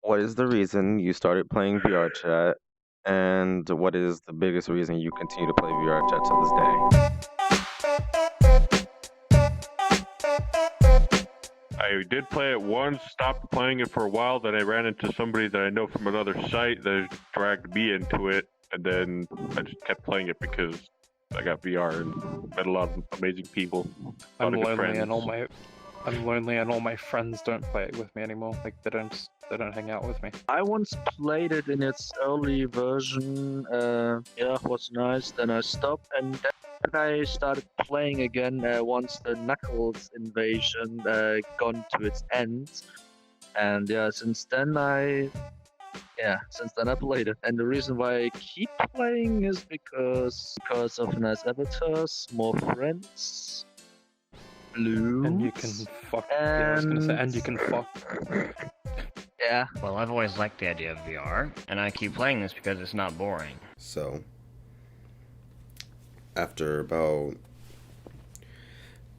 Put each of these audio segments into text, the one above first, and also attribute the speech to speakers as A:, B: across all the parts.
A: What is the reason you started playing VRChat, and what is the biggest reason you continue to play VRChat to this day?
B: I did play it once, stopped playing it for a while, then I ran into somebody that I know from another site that dragged me into it, and then I just kept playing it because I got VR and met a lot of amazing people.
C: I'm lonely and all my friends don't play it with me anymore. Like they don't hang out with me.
D: I once played it in its early version. Yeah, was nice. Then I stopped, and then I started playing again once the Knuckles invasion gone to its end. And yeah, since then I played it. And the reason why I keep playing is because of nice avatars, more friends. Blue.
C: And you can fuck. Yeah, I was gonna say, and you can fuck.
D: Yeah.
E: Well, I've always liked the idea of VR, and I keep playing this because it's not boring.
F: So, after about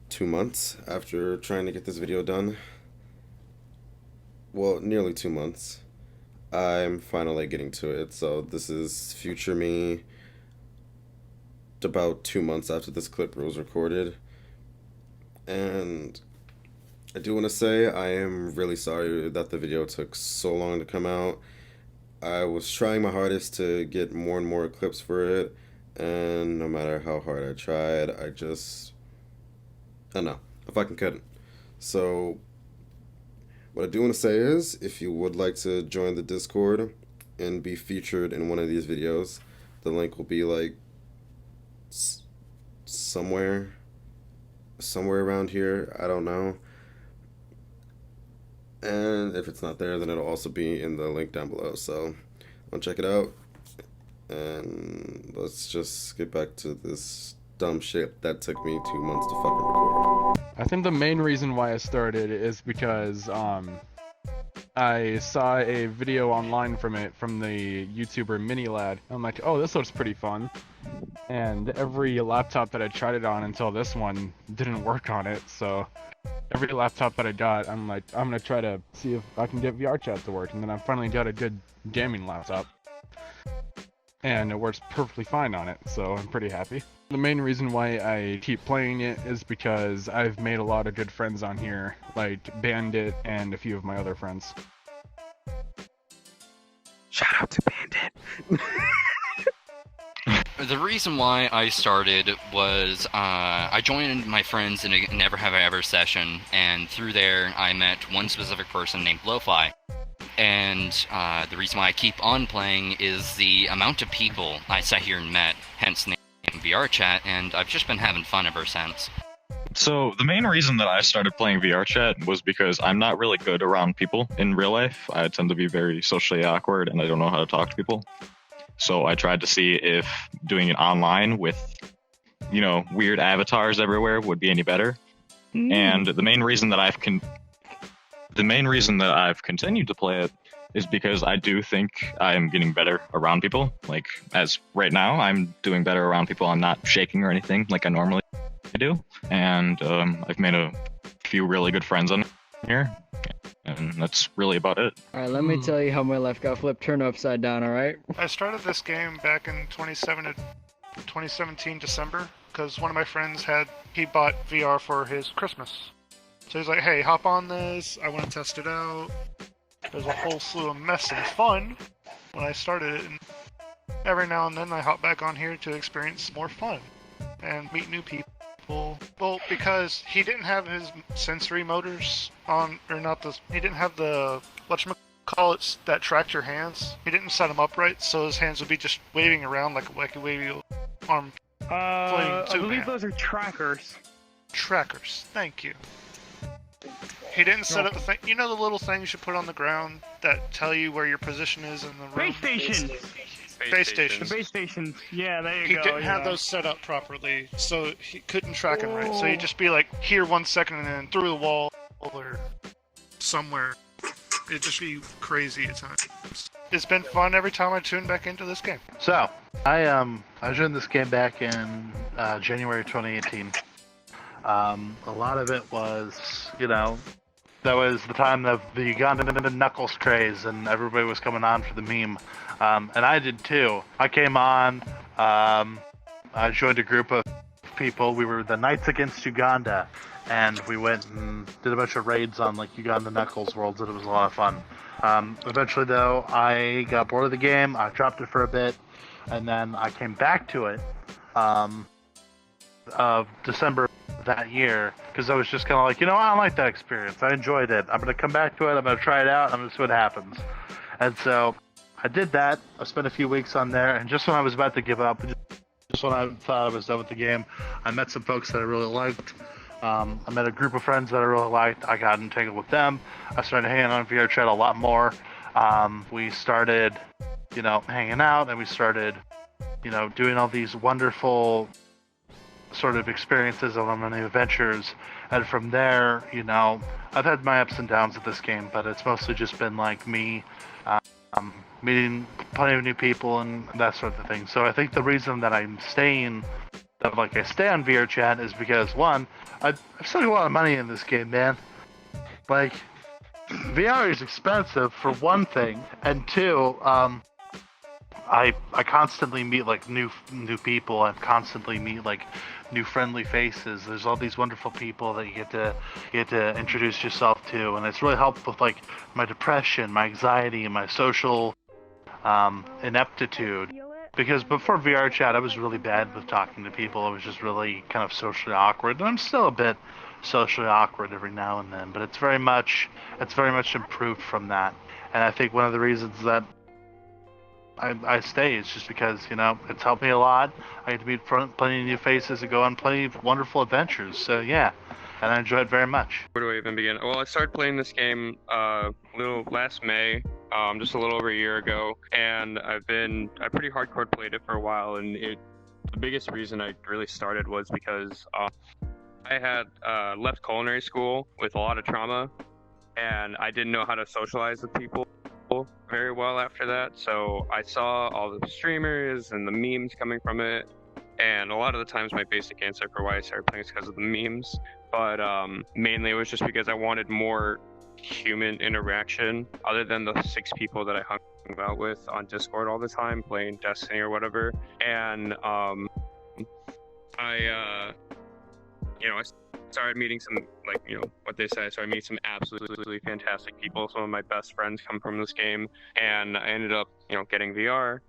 F: 2 months after trying to get this video done, well, nearly 2 months, I'm finally getting to it. So this is future me about 2 months after this clip was recorded. And I do want to say I am really sorry that the video took so long to come out. I was trying my hardest to get more and more clips for it, and no matter how hard I tried, I don't know, I fucking couldn't. So what I do want to say is, if you would like to join the Discord and be featured in one of these videos, the link will be like somewhere around here, I don't know. And if it's not there, then it'll also be in the link down below. So I'll check it out, and let's just get back to this dumb shit that took me 2 months to fucking record.
G: I think the main reason why I started is because I saw a video online from the YouTuber MiniLad. I'm like, oh, this looks pretty fun. And every laptop that I tried it on until this one didn't work on it, so every laptop that I got, I'm like, I'm gonna try to see if I can get VRChat to work, and then I finally got a good gaming laptop. And it works perfectly fine on it, so I'm pretty happy. The main reason why I keep playing it is because I've made a lot of good friends on here, like Bandit and a few of my other friends.
A: Shout out to Bandit!
H: The reason why I started was I joined my friends in a Never Have I Ever session, and through there I met one specific person named Lo-Fi. And the reason why I keep on playing is the amount of people I sat here and met, hence the name VRChat, and I've just been having fun ever since.
I: So the main reason that I started playing VRChat was because I'm not really good around people in real life. I tend to be very socially awkward, and I don't know how to talk to people. So I tried to see if doing it online with, weird avatars everywhere would be any better. And the main reason that I've continued to play it is because I do think I'm getting better around people. Like, as right now, I'm doing better around people. I'm not shaking or anything like I normally do. And I've made a few really good friends on here. And that's really about it.
J: Alright, let me tell you how my life got flipped, turned upside down, alright?
K: I started this game back in 2017 December, because one of my friends he bought VR for his Christmas. So he's like, hey, hop on this, I want to test it out. There's a whole slew of mess and fun when I started it, and every now and then I hop back on here to experience more fun and meet new people. Well, because he didn't have his sensory motors on, he didn't have the, whatchamacallits that tracked your hands. He didn't set them up right, so his hands would be just waving around like a wavy arm.
L: I believe those are trackers.
K: Trackers, thank you. He didn't set up the thing, the little things you put on the ground that tell you where your position is in the room?
L: Base stations!
K: Base stations.
L: The base stations. Yeah, there you
K: He
L: go.
K: didn't have those set up properly, so he couldn't track him right. So he'd just be like, here 1 second and then through the wall or somewhere. It'd just be crazy at times. It's been fun every time I tune back into this game.
M: So, I joined this game back in January 2018. A lot of it was, that was the time of the Ugandan Knuckles craze, and everybody was coming on for the meme. And I did too. I came on, I joined a group of people. We were the Knights Against Uganda, and we went and did a bunch of raids on like Uganda Knuckles worlds, and it was a lot of fun. Eventually, though, I got bored of the game. I dropped it for a bit, and then I came back to it of December of that year because I was just kind of like, I don't like that experience. I enjoyed it. I'm going to come back to it. I'm going to try it out. I'm going to see what happens. And so I did that. I spent a few weeks on there, and just when I was about to give up, just when I thought I was done with the game, I met some folks that I really liked. I met a group of friends that I really liked. I got entangled with them. I started hanging on VRChat a lot more. We started, hanging out, and we started, doing all these wonderful sort of experiences on many adventures. And from there, I've had my ups and downs with this game, but it's mostly just been like me meeting plenty of new people and that sort of thing. So I think the reason that I'm staying, I stay on VRChat is because, one, I've spent a lot of money in this game, man. Like, VR is expensive for one thing, and two, I constantly meet like new people. I constantly meet like new friendly faces. There's all these wonderful people that you get to introduce yourself to, and it's really helped with like my depression, my anxiety, and my social ineptitude. Because before VRChat, I was really bad with talking to people. I was just really kind of socially awkward, and I'm still a bit socially awkward every now and then. But it's very much improved from that. And I think one of the reasons that I stay is just because, it's helped me a lot. I get to meet plenty of new faces and go on plenty of wonderful adventures. So yeah, and I enjoy it very much.
N: Where do I even begin? Well, I started playing this game last May, just a little over a year ago, and I pretty hardcore played it for a while, and the biggest reason I really started was because I had left culinary school with a lot of trauma, and I didn't know how to socialize with people very well after that. So I saw all the streamers and the memes coming from it, and a lot of the times my basic answer for why I started playing is because of the memes, but mainly it was just because I wanted more human interaction other than the 6 people that I hung out with on Discord all the time playing Destiny or whatever. And I started meeting some, what they say, I started meeting some absolutely fantastic people. Some of my best friends come from this game, and I ended up, getting VR.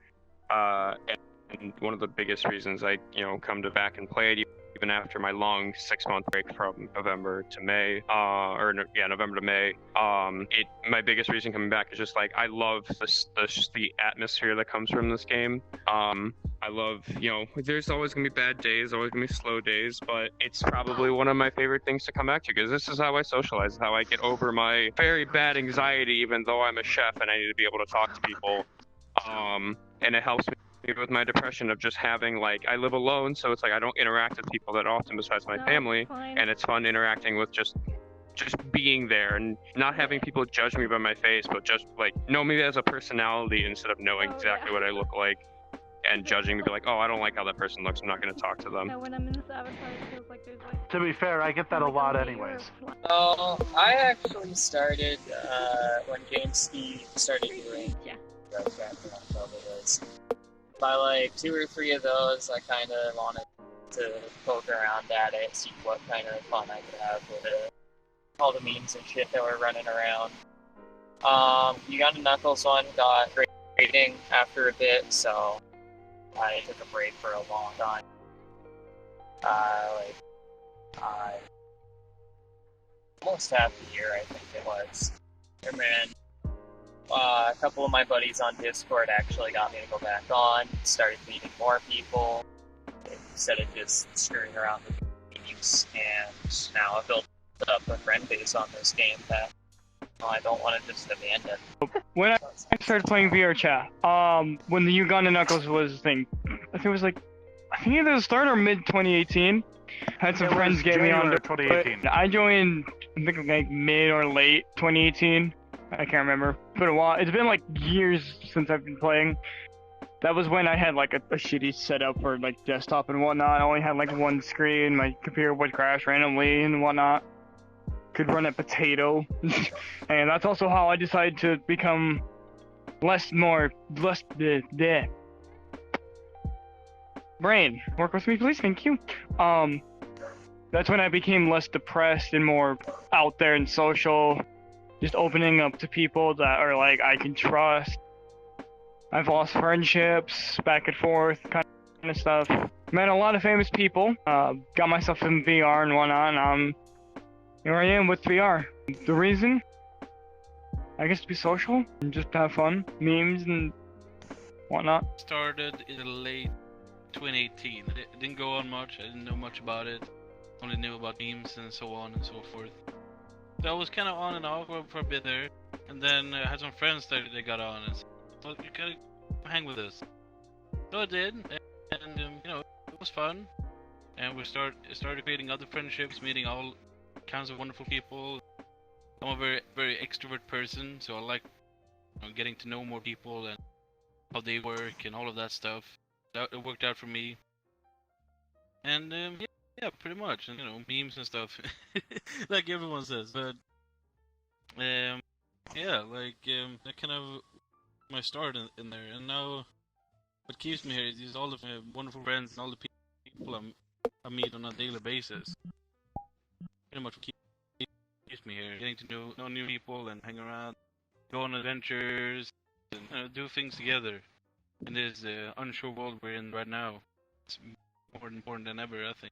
N: And one of the biggest reasons I, come to back and play it, even after my long 6-month break from November to May, November to May, my biggest reason coming back is just I love the atmosphere that comes from this game. I love, there's always gonna be bad days, always gonna be slow days, but it's probably one of my favorite things to come back to, because this is how I socialize, how I get over my very bad anxiety, even though I'm a chef and I need to be able to talk to people. And it helps me with my depression of just having, I live alone, so it's I don't interact with people that often besides my family, and it's fun interacting with just being there and not having people judge me by my face, but just know me as a personality instead of knowing exactly what I look like and judging me, be like, oh, I don't like how that person looks, I'm not going to talk to them.
O: When I'm in this avatar, it feels like there's
M: To be fair, I get that a lot anyways.
P: Oh, I actually started when James Steve started doing by 2 or 3 of those, I kind of wanted to poke around at it, see what kind of fun I could have with it. All the memes and shit that were running around. Uganda Knuckles one got rating after a bit, so I took a break for a long time. Almost half a year, I think it was. And then a couple of my buddies on Discord actually got me to go back on, started meeting more people instead of just screwing around with games, and now I've built up a friend base on this game that I don't want to just abandon.
L: When I started playing VRChat, when the Uganda Knuckles was a thing, I think it was either the start or mid 2018. Had some friends get me on.
M: 2018.
L: I joined, I think mid or late 2018. I can't remember. It's been a while. It's been years since I've been playing. That was when I had a shitty setup for desktop and whatnot. I only had one screen. My computer would crash randomly and whatnot. could run a potato, and that's also how I decided to become less bleh. Brain, work with me, please. Thank you. That's when I became less depressed and more out there and social, just opening up to people that are like I can trust. I've lost friendships back and forth, kind of stuff. Met a lot of famous people. Got myself some VR and whatnot. And here I am with VR. The reason, I guess, to be social and just have fun, memes and whatnot.
Q: Started in late 2018. It didn't go on much. I didn't know much about it. Only knew about memes and so on and so forth. So I was kind of on and off for a bit there, and then I had some friends that they got on and thought you gotta hang with us. So I did, and you know, it was fun. And we started creating other friendships, meeting all kinds of wonderful people. I'm a very extrovert person, so I like getting to know more people and how they work and all of that stuff. It worked out for me. And yeah, pretty much, and you know, memes and stuff, like everyone says. But yeah, like that kind of my start in there. And now, what keeps me here is all the wonderful friends and all the people I meet on a daily basis. Pretty much what keeps me here, getting to know new people and hang around, go on adventures, and do things together. In this unsure world we're in right now, it's more important than ever, I think.